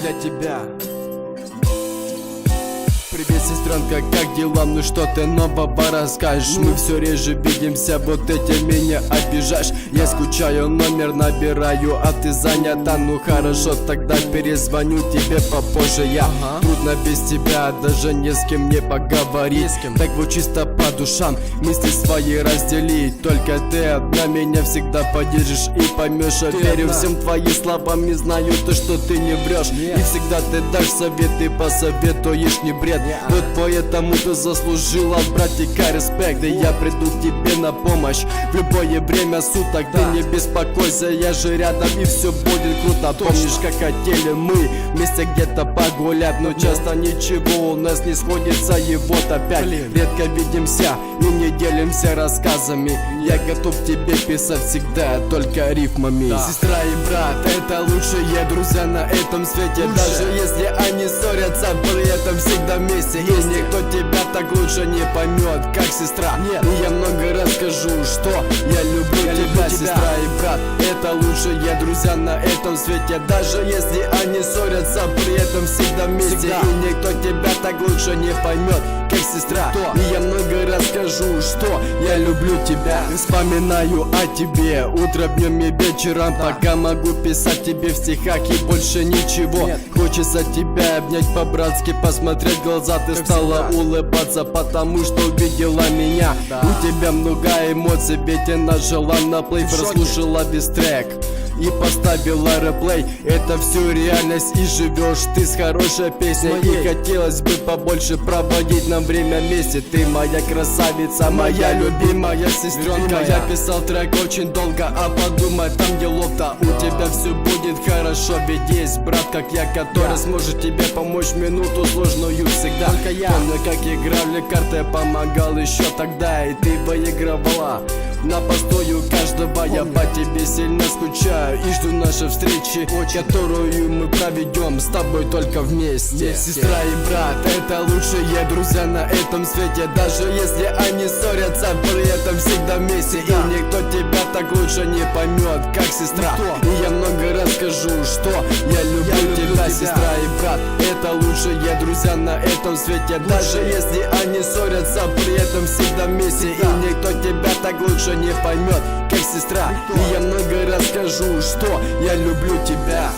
для тебя. Привет, сестренка, как дела? Ну что ты нового расскажешь? Мы все реже видимся, вот этим меня обижаешь. Я скучаю, номер набираю, а ты занята. Ну хорошо, тогда перезвоню тебе попозже я. Трудно без тебя, даже не с кем не поговорить. Так вот чисто по душам мысли свои разделить. Только ты одна меня всегда поддержишь и поймешь. Я верю всем твоим словам и знаю то, что ты не врешь. И всегда ты дашь советы, посоветуешь не бред. Вот поэтому ты заслужила, братика, респект. И я приду к тебе на помощь в любое время суток. Ты не беспокойся, я же рядом и все будет круто. Помнишь, как хотели мы вместе где-то погулять, но часто ничего у нас не сходится, и вот опять редко видимся и не делимся рассказами. Я готов тебе писать всегда только рифмами. Сестра и брат, это лучшие друзья на этом свете. Даже если они ссорятся, при этом всегда вместе. И никто тебя так лучше не поймет, как сестра. И я много расскажу, что я люблю тебя, сестра и брат. Это лучшие друзья на этом свете. Даже если они ссорятся, при этом всегда вместе. И никто тебя так лучше не поймет, как сестра. И я много расскажу, что я люблю тебя. Вспоминаю о тебе утром, днем и вечером. Пока могу писать тебе в стихах и больше ничего. Хочется тебя обнять по-братски, посмотреть в глаза. Ты стала улыбаться, потому что увидела меня. У тебя много эмоций, ведь я нажала на плей, прослушала весь трек и поставила реплей. Это все реальность, и живешь ты с хорошей песней. И хотелось бы побольше проводить нам время вместе. Ты моя красавица, моя любимая сестренка. Я писал трек очень долго, а подумай, там делов-то. У тебя все будет хорошо, ведь есть брат, как я, который сможет тебе помочь в минуту сложную всегда. Только я помню, как играли карты, помогал еще тогда, и ты выигрывала на постою каждого. Я по тебе сильно скучаю и жду нашей встречи, которую мы проведем с тобой только вместе. Сестра и брат, это лучшие друзья на этом свете. Даже если они ссорятся, при этом всегда вместе. И никто тебя так лучше не поймет, как сестра. И я много расскажу, что я люблю тебя, сестра и брат. Это лучшие друзья на этом свете. Даже если они ссорятся, при этом всегда вместе. И никто тебя так лучше не поймет, как сестра. И я много расскажу, что я люблю тебя.